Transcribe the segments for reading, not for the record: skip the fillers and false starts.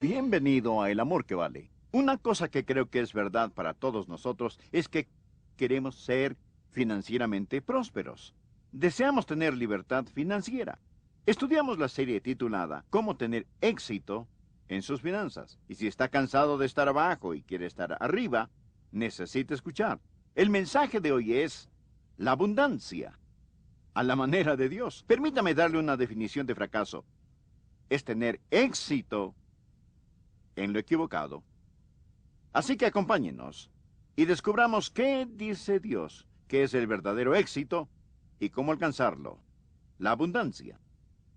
Bienvenido a El Amor que Vale. Una cosa que creo que es verdad para todos nosotros es que queremos ser financieramente prósperos. Deseamos tener libertad financiera. Estudiamos la serie titulada Cómo tener éxito en sus finanzas. Y si está cansado de estar abajo y quiere estar arriba, necesita escuchar. El mensaje de hoy es la abundancia a la manera de Dios. Permítame darle una definición de fracaso. Es tener éxito en lo equivocado. Así que acompáñenos y descubramos qué dice Dios, qué es el verdadero éxito y cómo alcanzarlo. La abundancia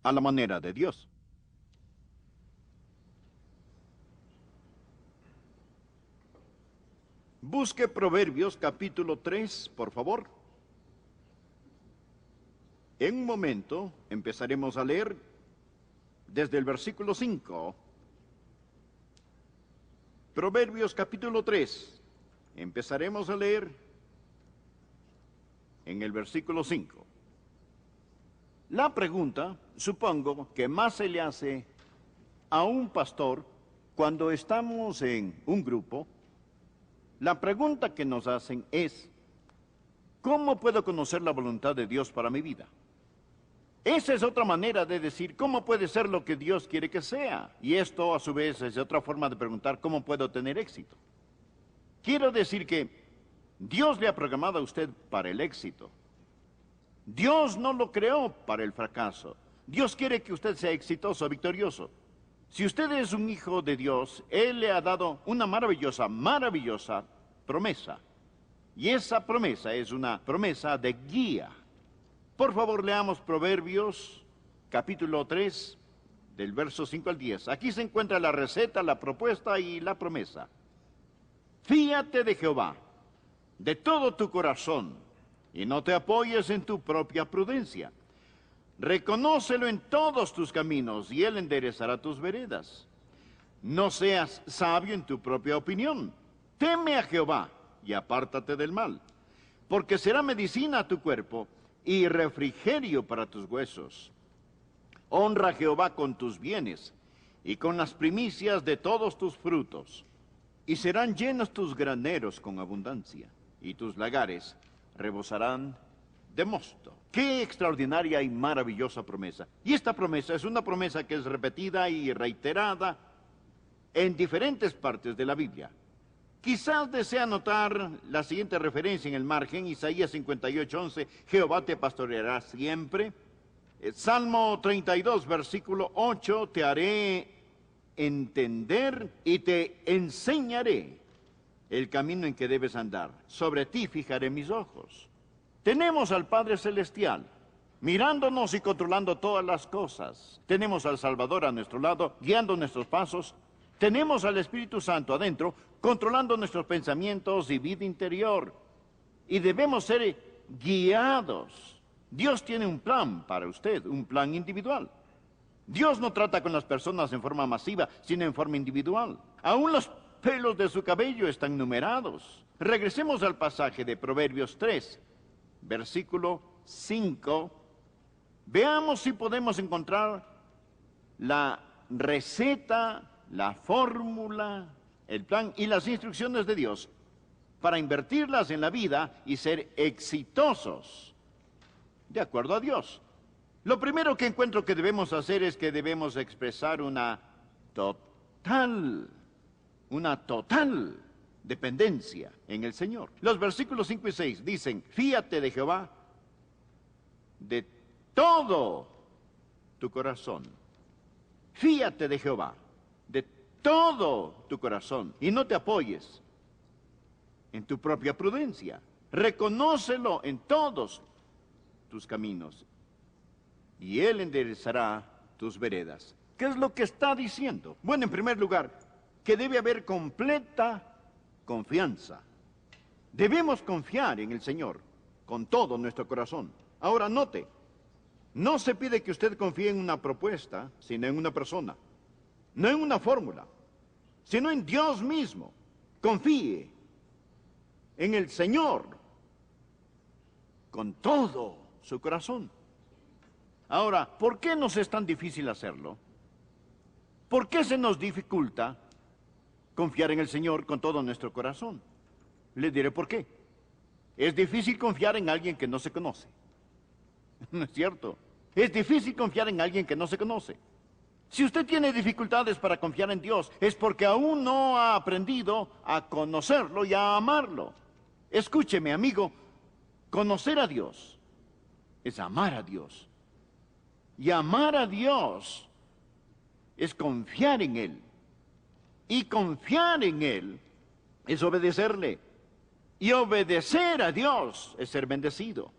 a la manera de Dios. Busque Proverbios capítulo 3, por favor. En un momento empezaremos a leer desde el versículo 5. Proverbios capítulo 3. Empezaremos a leer en el versículo 5. La pregunta, supongo, que más se le hace a un pastor cuando estamos en un grupo, la pregunta que nos hacen es, ¿cómo puedo conocer la voluntad de Dios para mi vida? Esa es otra manera de decir cómo puede ser lo que Dios quiere que sea. Y esto, a su vez, es otra forma de preguntar cómo puedo tener éxito. Quiero decir que Dios le ha programado a usted para el éxito. Dios no lo creó para el fracaso. Dios quiere que usted sea exitoso, victorioso. Si usted es un hijo de Dios, Él le ha dado una maravillosa, maravillosa promesa. Y esa promesa es una promesa de guía. Por favor, leamos Proverbios, capítulo 3, del verso 5 al 10. Aquí se encuentra la receta, la propuesta y la promesa. Fíate de Jehová, de todo tu corazón, y no te apoyes en tu propia prudencia. Reconócelo en todos tus caminos, y Él enderezará tus veredas. No seas sabio en tu propia opinión. Teme a Jehová, y apártate del mal, porque será medicina a tu cuerpo, y refrigerio para tus huesos. Honra a Jehová con tus bienes y con las primicias de todos tus frutos, y serán llenos tus graneros con abundancia, y tus lagares rebosarán de mosto. ¡Qué extraordinaria y maravillosa promesa! Y esta promesa es una promesa que es repetida y reiterada en diferentes partes de la Biblia. Quizás desea notar la siguiente referencia en el margen, Isaías 58:11, Jehová te pastoreará siempre. Salmo 32, versículo 8, te haré entender y te enseñaré el camino en que debes andar. Sobre ti fijaré mis ojos. Tenemos al Padre Celestial, mirándonos y controlando todas las cosas. Tenemos al Salvador a nuestro lado, guiando nuestros pasos. Tenemos al Espíritu Santo adentro, controlando nuestros pensamientos y vida interior. Y debemos ser guiados. Dios tiene un plan para usted, un plan individual. Dios no trata con las personas en forma masiva, sino en forma individual. Aún los pelos de su cabello están numerados. Regresemos al pasaje de Proverbios 3, versículo 5. Veamos si podemos encontrar la receta, la fórmula, el plan y las instrucciones de Dios para invertirlas en la vida y ser exitosos de acuerdo a Dios. Lo primero que encuentro que debemos hacer es que debemos expresar una total dependencia en el Señor. Los versículos 5 y 6 dicen, fíate de Jehová de todo tu corazón. Fíate de Jehová de todo tu corazón y no te apoyes en tu propia prudencia. Reconócelo en todos tus caminos y Él enderezará tus veredas. ¿Qué es lo que está diciendo? Bueno, en primer lugar, que debe haber completa confianza. Debemos confiar en el Señor con todo nuestro corazón. Ahora note, no se pide que usted confíe en una propuesta, sino en una persona. No en una fórmula, sino en Dios mismo. Confíe en el Señor con todo su corazón. Ahora, ¿por qué nos es tan difícil hacerlo? ¿Por qué se nos dificulta confiar en el Señor con todo nuestro corazón? Le diré por qué. Es difícil confiar en alguien que no se conoce. ¿No es cierto? Es difícil confiar en alguien que no se conoce. Si usted tiene dificultades para confiar en Dios, es porque aún no ha aprendido a conocerlo y a amarlo. Escúcheme, amigo, conocer a Dios es amar a Dios. Y amar a Dios es confiar en Él. Y confiar en Él es obedecerle. Y obedecer a Dios es ser bendecido.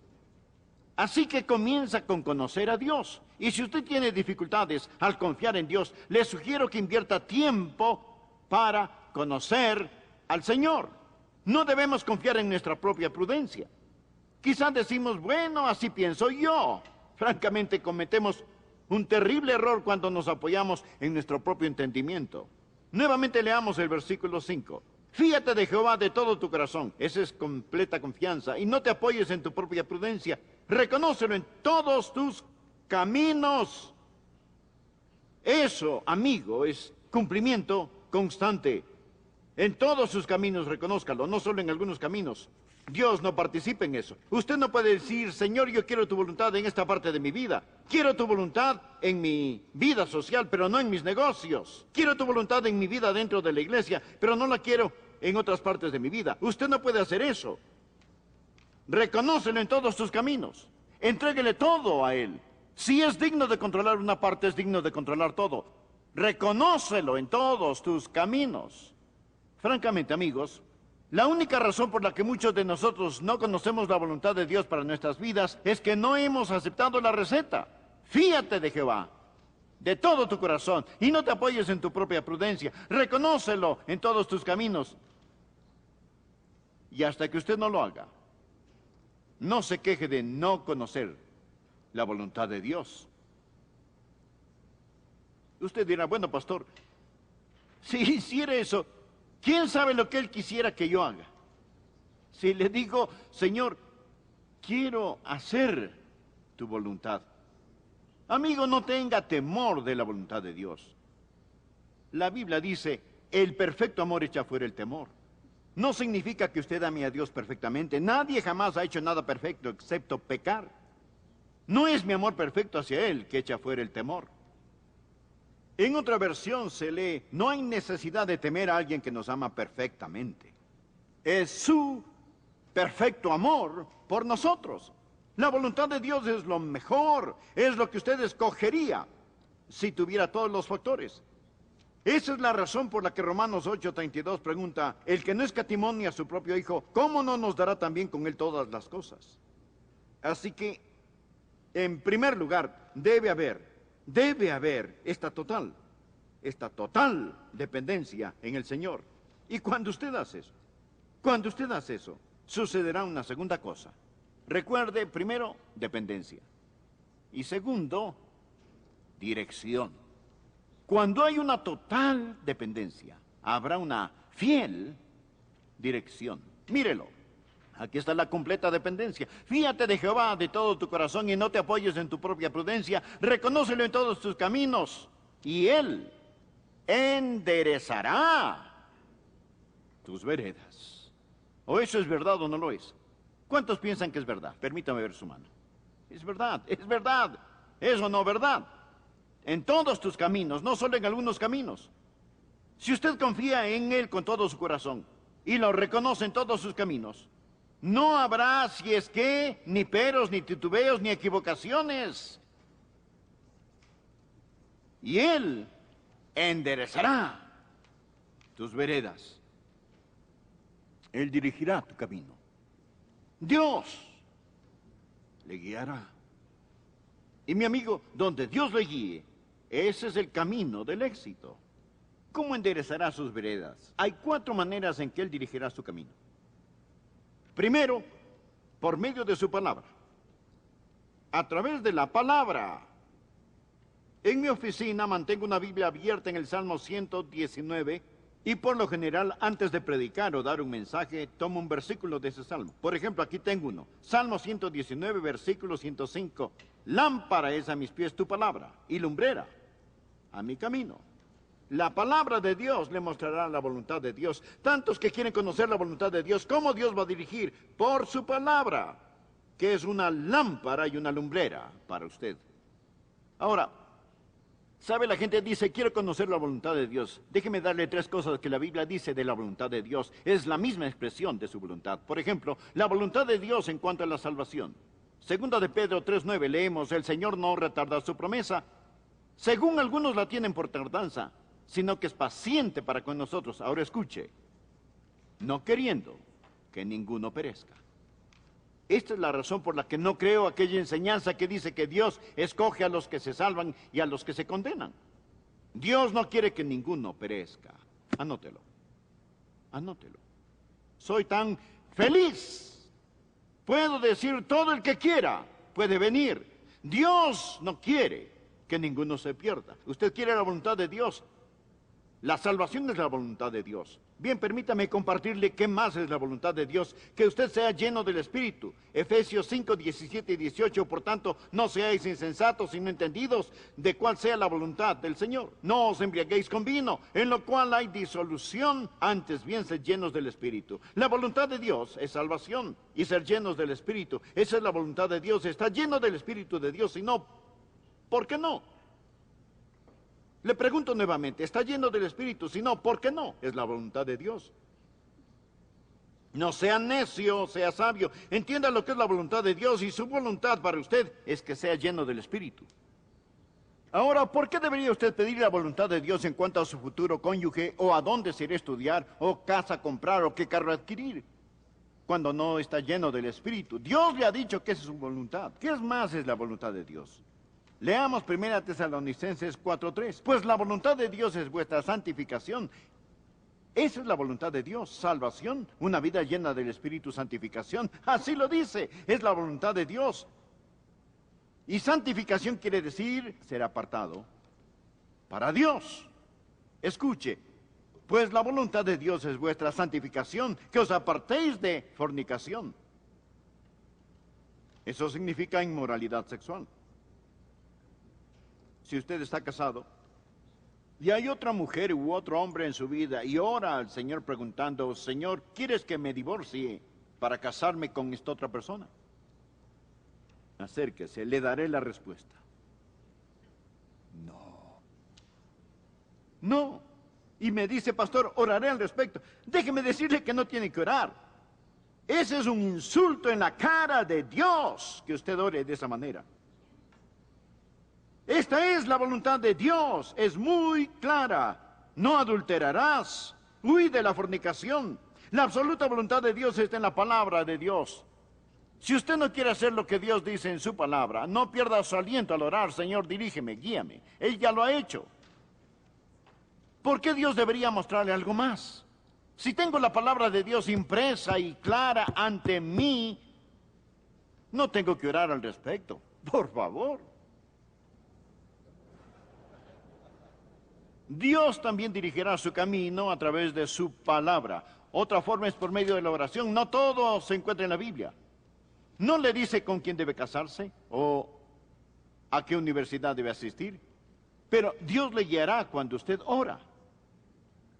Así que comienza con conocer a Dios. Y si usted tiene dificultades al confiar en Dios, le sugiero que invierta tiempo para conocer al Señor. No debemos confiar en nuestra propia prudencia. Quizás decimos, bueno, así pienso yo. Francamente, cometemos un terrible error cuando nos apoyamos en nuestro propio entendimiento. Nuevamente leamos el versículo 5. Fíate de Jehová de todo tu corazón. Esa es completa confianza. Y no te apoyes en tu propia prudencia. Reconócelo en todos tus caminos. Eso, amigo, es cumplimiento constante. En todos sus caminos reconózcalo, no solo en algunos caminos. Dios no participa en eso. Usted no puede decir, Señor, yo quiero tu voluntad en esta parte de mi vida. Quiero tu voluntad en mi vida social, pero no en mis negocios. Quiero tu voluntad en mi vida dentro de la iglesia, pero no la quiero en otras partes de mi vida. Usted no puede hacer eso. Reconócelo en todos tus caminos. Entréguele todo a Él. Si es digno de controlar una parte, es digno de controlar todo. Reconócelo en todos tus caminos. Francamente, amigos, la única razón por la que muchos de nosotros no conocemos la voluntad de Dios para nuestras vidas es que no hemos aceptado la receta. Fíate de Jehová de todo tu corazón y no te apoyes en tu propia prudencia. Reconócelo en todos tus caminos. Y hasta que usted no lo haga, no se queje de no conocer la voluntad de Dios. Usted dirá, bueno, pastor, si hiciera eso, ¿quién sabe lo que Él quisiera que yo haga? Si le digo, Señor, quiero hacer tu voluntad. Amigo, no tenga temor de la voluntad de Dios. La Biblia dice, el perfecto amor echa fuera el temor. No significa que usted ame a Dios perfectamente. Nadie jamás ha hecho nada perfecto excepto pecar. No es mi amor perfecto hacia Él que echa fuera el temor. En otra versión se lee, no hay necesidad de temer a alguien que nos ama perfectamente. Es su perfecto amor por nosotros. La voluntad de Dios es lo mejor, es lo que usted escogería si tuviera todos los factores. Esa es la razón por la que Romanos 8:32 pregunta, el que no escatimó ni a su propio Hijo, ¿cómo no nos dará también con Él todas las cosas? Así que, en primer lugar, debe haber esta total dependencia en el Señor. Y cuando usted hace eso, sucederá una segunda cosa. Recuerde, primero, dependencia. Y segundo, dirección. Cuando hay una total dependencia, habrá una fiel dirección. Mírelo. Aquí está la completa dependencia. Fíate de Jehová de todo tu corazón y no te apoyes en tu propia prudencia. Reconócelo en todos tus caminos y Él enderezará tus veredas. ¿O eso es verdad o no lo es? ¿Cuántos piensan que es verdad? Permítame ver su mano. Es verdad, ¿es o no verdad? En todos tus caminos, no solo en algunos caminos. Si usted confía en Él con todo su corazón y lo reconoce en todos sus caminos, no habrá, si es que, ni peros, ni titubeos, ni equivocaciones. Y Él enderezará tus veredas. Él dirigirá tu camino. Dios le guiará. Y mi amigo, donde Dios le guíe, ese es el camino del éxito. ¿Cómo enderezará sus veredas? Hay 4 maneras en que Él dirigirá su camino. Primero, por medio de su palabra. A través de la palabra. En mi oficina mantengo una Biblia abierta en el Salmo 119 y por lo general, antes de predicar o dar un mensaje, tomo un versículo de ese salmo. Por ejemplo, aquí tengo uno. Salmo 119, versículo 105. Lámpara es a mis pies tu palabra y lumbrera a mi camino. La palabra de Dios le mostrará la voluntad de Dios. Tantos que quieren conocer la voluntad de Dios, ¿cómo Dios va a dirigir? Por su palabra, que es una lámpara y una lumbrera para usted. Ahora, ¿sabe? La gente dice, quiero conocer la voluntad de Dios. Déjeme darle 3 cosas que la Biblia dice de la voluntad de Dios. Es la misma expresión de su voluntad. Por ejemplo, la voluntad de Dios en cuanto a la salvación. Segunda de Pedro 3:9 leemos, el Señor no retarda su promesa, según algunos la tienen por tardanza, sino que es paciente para con nosotros. Ahora escuche, no queriendo que ninguno perezca. Esta es la razón por la que no creo aquella enseñanza que dice que Dios escoge a los que se salvan y a los que se condenan. Dios no quiere que ninguno perezca. Anótelo. Anótelo. Soy tan feliz. Puedo decir todo el que quiera. Puede venir. Dios no quiere que ninguno se pierda. Usted quiere la voluntad de Dios. La salvación es la voluntad de Dios. Bien, permítame compartirle qué más es la voluntad de Dios. Que usted sea lleno del Espíritu. Efesios 5, 17 y 18. Por tanto, no seáis insensatos, sino entendidos de cuál sea la voluntad del Señor. No os embriaguéis con vino, en lo cual hay disolución. Antes bien, sed llenos del Espíritu. La voluntad de Dios es salvación y ser llenos del Espíritu. Esa es la voluntad de Dios. Está lleno del Espíritu de Dios. Y no, ¿por qué no? Le pregunto nuevamente, ¿está lleno del Espíritu? Si no, ¿por qué no? Es la voluntad de Dios. No sea necio, sea sabio. Entienda lo que es la voluntad de Dios y su voluntad para usted es que sea lleno del Espíritu. Ahora, ¿por qué debería usted pedir la voluntad de Dios en cuanto a su futuro cónyuge o a dónde se irá a estudiar o casa comprar o qué carro adquirir? Cuando no está lleno del Espíritu. Dios le ha dicho que esa es su voluntad. ¿Qué más es la voluntad de Dios? Leamos 1 Tesalonicenses 4:3. Pues la voluntad de Dios es vuestra santificación. Esa es la voluntad de Dios, salvación, una vida llena del Espíritu, santificación. Así lo dice, es la voluntad de Dios. Y santificación quiere decir ser apartado para Dios. Escuche, pues la voluntad de Dios es vuestra santificación, que os apartéis de fornicación. Eso significa inmoralidad sexual. Si usted está casado y hay otra mujer u otro hombre en su vida y ora al Señor preguntando, Señor, ¿quieres que me divorcie para casarme con esta otra persona? Acérquese, le daré la respuesta. No. No. Y me dice, pastor, oraré al respecto. Déjeme decirle que no tiene que orar. Ese es un insulto en la cara de Dios que usted ore de esa manera. Esta es la voluntad de Dios, es muy clara. No adulterarás, huí de la fornicación. La absoluta voluntad de Dios está en la palabra de Dios. Si usted no quiere hacer lo que Dios dice en su palabra, no pierda su aliento al orar, Señor, dirígeme, guíame. Él ya lo ha hecho. ¿Por qué Dios debería mostrarle algo más? Si tengo la palabra de Dios impresa y clara ante mí, no tengo que orar al respecto. Por favor. Dios también dirigirá su camino a través de su palabra. Otra forma es por medio de la oración. No todo se encuentra en la Biblia. No le dice con quién debe casarse o a qué universidad debe asistir. Pero Dios le guiará cuando usted ora.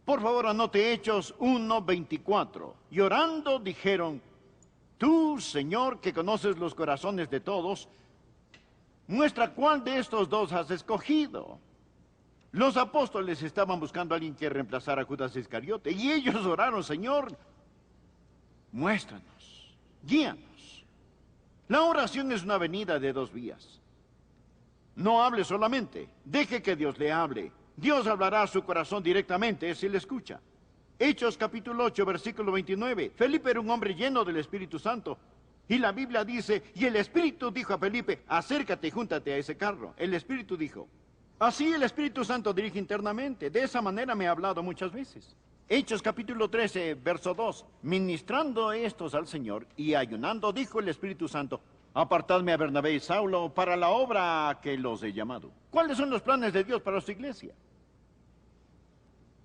Por favor, anote Hechos 1:24. Y orando dijeron, tú, Señor, que conoces los corazones de todos, muestra cuál de estos dos has escogido. Los apóstoles estaban buscando a alguien que reemplazara a Judas Iscariote. Y ellos oraron, Señor, muéstranos, guíanos. La oración es una avenida de 2 vías. No hable solamente, deje que Dios le hable. Dios hablará a su corazón directamente si le escucha. Hechos capítulo 8, versículo 29. Felipe era un hombre lleno del Espíritu Santo. Y la Biblia dice, y el Espíritu dijo a Felipe, acércate y júntate a ese carro. El Espíritu dijo. Así el Espíritu Santo dirige internamente. De esa manera me ha hablado muchas veces. Hechos capítulo 13, verso 2. Ministrando estos al Señor y ayunando, dijo el Espíritu Santo, apartadme a Bernabé y Saulo para la obra a que los he llamado. ¿Cuáles son los planes de Dios para su iglesia?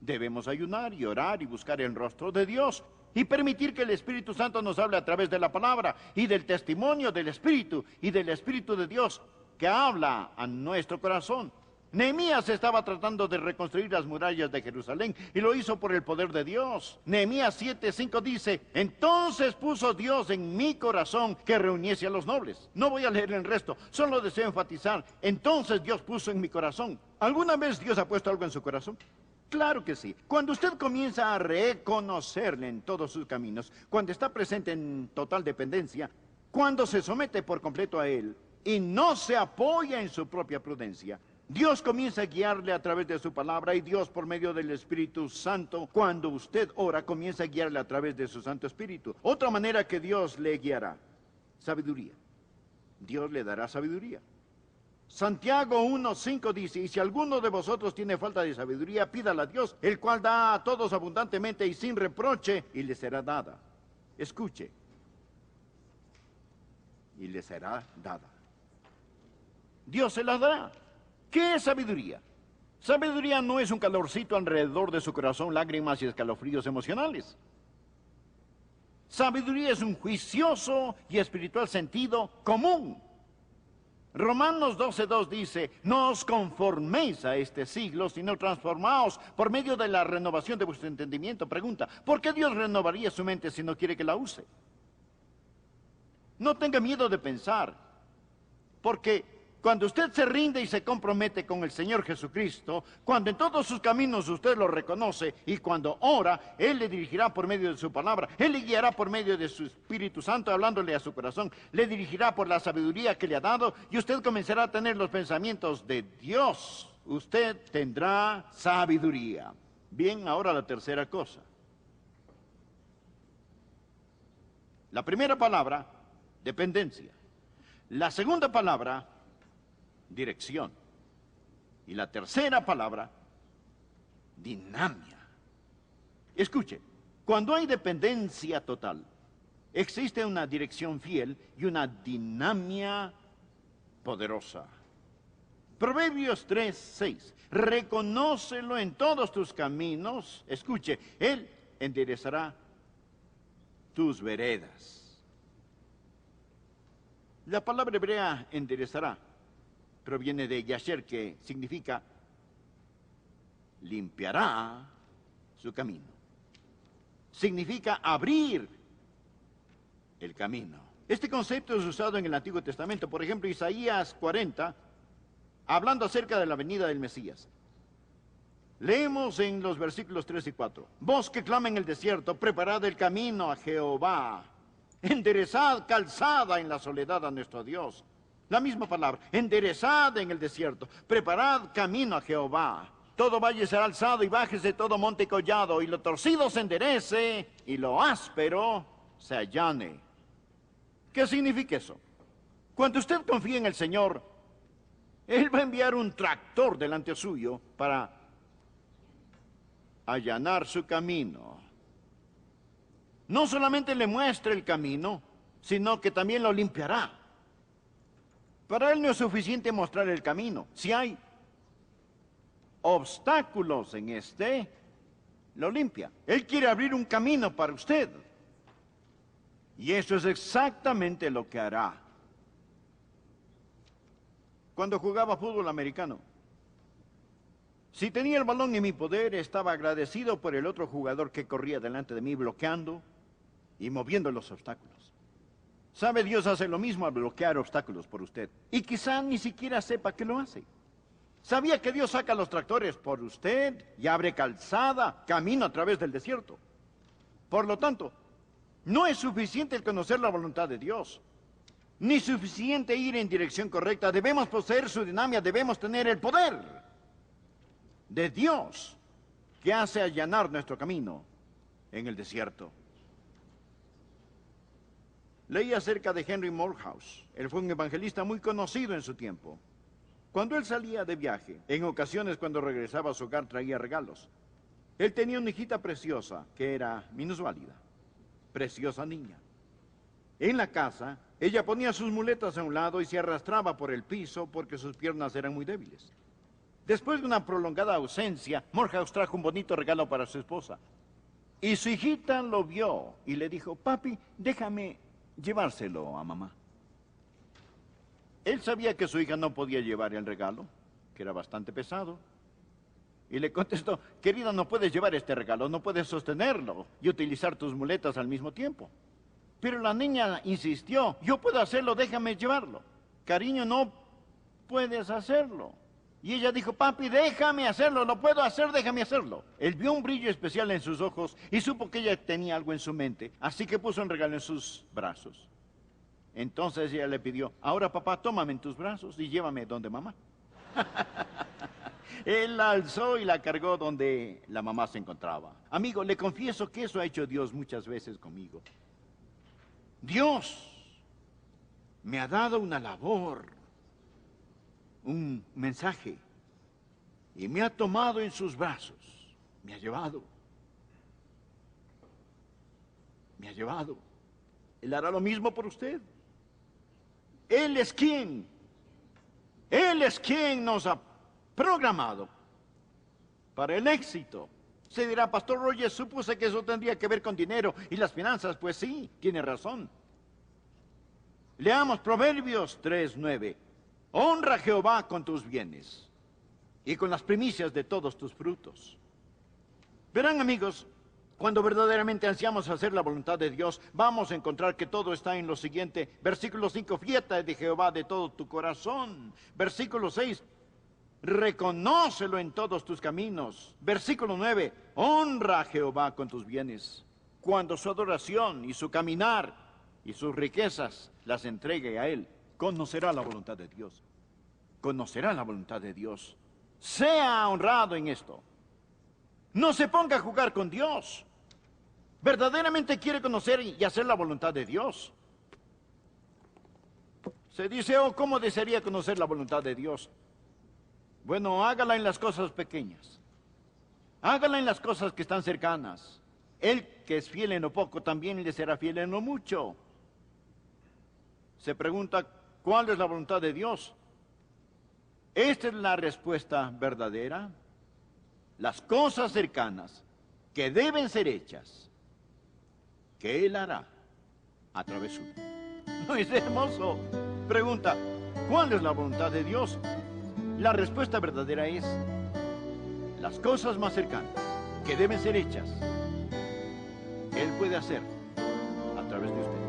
Debemos ayunar y orar y buscar el rostro de Dios y permitir que el Espíritu Santo nos hable a través de la palabra y del testimonio del Espíritu y del Espíritu de Dios que habla a nuestro corazón. Nehemías estaba tratando de reconstruir las murallas de Jerusalén y lo hizo por el poder de Dios. Nehemías 7:5 dice, entonces puso Dios en mi corazón que reuniese a los nobles. No voy a leer el resto, solo deseo enfatizar, entonces Dios puso en mi corazón. ¿Alguna vez Dios ha puesto algo en su corazón? Claro que sí. Cuando usted comienza a reconocerle en todos sus caminos, cuando está presente en total dependencia, cuando se somete por completo a Él y no se apoya en su propia prudencia, Dios comienza a guiarle a través de su palabra y Dios por medio del Espíritu Santo, cuando usted ora, comienza a guiarle a través de su Santo Espíritu. Otra manera que Dios le guiará, sabiduría. Dios le dará sabiduría. Santiago 1:5 dice, y si alguno de vosotros tiene falta de sabiduría, pídala a Dios, el cual da a todos abundantemente y sin reproche, y le será dada. Escuche, y le será dada. Dios se la dará. ¿Qué es sabiduría? Sabiduría no es un calorcito alrededor de su corazón, lágrimas y escalofríos emocionales. Sabiduría es un juicioso y espiritual sentido común. Romanos 12:2 dice, no os conforméis a este siglo, sino transformaos por medio de la renovación de vuestro entendimiento. Pregunta, ¿por qué Dios renovaría su mente si no quiere que la use? No tenga miedo de pensar, porque cuando usted se rinde y se compromete con el Señor Jesucristo, cuando en todos sus caminos usted lo reconoce y cuando ora, Él le dirigirá por medio de su palabra, Él le guiará por medio de su Espíritu Santo, hablándole a su corazón, le dirigirá por la sabiduría que le ha dado y usted comenzará a tener los pensamientos de Dios. Usted tendrá sabiduría. Bien, ahora la tercera cosa. La primera palabra, dependencia. La segunda palabra, dirección. Y la tercera palabra, dinamia. Escuche, cuando hay dependencia total, existe una dirección fiel y una dinamia poderosa. Proverbios 3:6. Reconócelo en todos tus caminos. Escuche, Él enderezará tus veredas. La palabra hebrea enderezará proviene de yasher, que significa limpiará su camino. Significa abrir el camino. Este concepto es usado en el Antiguo Testamento. Por ejemplo, Isaías 40, hablando acerca de la venida del Mesías. Leemos en los versículos 3 y 4. Vos que clama en el desierto, preparad el camino a Jehová. Enderezad calzada en la soledad a nuestro Dios. La misma palabra, enderezad en el desierto, preparad camino a Jehová. Todo valle será alzado y bájese todo monte y collado, y lo torcido se enderece, y lo áspero se allane. ¿Qué significa eso? Cuando usted confía en el Señor, Él va a enviar un tractor delante suyo para allanar su camino. No solamente le muestra el camino, sino que también lo limpiará. Para Él no es suficiente mostrar el camino. Si hay obstáculos en este, lo limpia. Él quiere abrir un camino para usted. Y eso es exactamente lo que hará. Cuando jugaba fútbol americano, si tenía el balón en mi poder, estaba agradecido por el otro jugador que corría delante de mí, bloqueando y moviendo los obstáculos. ¿Sabe? Dios hace lo mismo al bloquear obstáculos por usted. Y quizá ni siquiera sepa que lo hace. ¿Sabía que Dios saca los tractores por usted y abre calzada, camino a través del desierto? Por lo tanto, no es suficiente el conocer la voluntad de Dios, ni suficiente ir en dirección correcta. Debemos poseer su dinamia, debemos tener el poder de Dios que hace allanar nuestro camino en el desierto. Leí acerca de Henry Morehouse. Él fue un evangelista muy conocido en su tiempo. Cuando él salía de viaje, en ocasiones cuando regresaba a su hogar traía regalos. Él tenía una hijita preciosa que era minusválida, preciosa niña. En la casa, ella ponía sus muletas a un lado y se arrastraba por el piso porque sus piernas eran muy débiles. Después de una prolongada ausencia, Morehouse trajo un bonito regalo para su esposa. Y su hijita lo vio y le dijo, papi, déjame llevárselo a mamá. Él sabía que su hija no podía llevar el regalo, que que era bastante pesado. Y le contestó, querida, no puedes llevar este regalo, no puedes sostenerlo y utilizar tus muletas al mismo tiempo. Pero la niña insistió, yo puedo hacerlo, déjame llevarlo. Cariño, no puedes hacerlo. Y ella dijo, papi, déjame hacerlo, lo puedo hacer, déjame hacerlo. Él vio un brillo especial en sus ojos y supo que ella tenía algo en su mente, así que puso un regalo en sus brazos. Entonces ella le pidió, ahora papá, tómame en tus brazos y llévame donde mamá. Él la alzó y la cargó donde la mamá se encontraba. Amigo, le confieso que eso ha hecho Dios muchas veces conmigo. Dios me ha dado una labor, un mensaje, y me ha tomado en sus brazos, me ha llevado. Él hará lo mismo por usted. Él es quien nos ha programado para el éxito. Se dirá, Pastor Roger, supuse que eso tendría que ver con dinero y las finanzas. Pues sí, tiene razón. Leamos Proverbios 3:9. Honra a Jehová con tus bienes y con las primicias de todos tus frutos. Verán, amigos, cuando verdaderamente ansiamos hacer la voluntad de Dios, vamos a encontrar que todo está en lo siguiente. Versículo 5, fíate de Jehová de todo tu corazón. Versículo 6, reconócelo en todos tus caminos. Versículo 9, honra a Jehová con tus bienes. Cuando su adoración y su caminar y sus riquezas las entregue a Él, conocerá la voluntad de Dios. Conocerá la voluntad de Dios. Sea honrado en esto. No se ponga a jugar con Dios. Verdaderamente quiere conocer y hacer la voluntad de Dios. Se dice, oh, ¿cómo desearía conocer la voluntad de Dios? Bueno, hágala en las cosas pequeñas. Hágala en las cosas que están cercanas. Él que es fiel en lo poco, también le será fiel en lo mucho. Se pregunta, ¿cuál es la voluntad de Dios? Esta es la respuesta verdadera. Las cosas cercanas que deben ser hechas, que Él hará a través suyo. ¿No es hermoso? Pregunta, ¿cuál es la voluntad de Dios? La respuesta verdadera es, las cosas más cercanas que deben ser hechas, Él puede hacer a través de usted.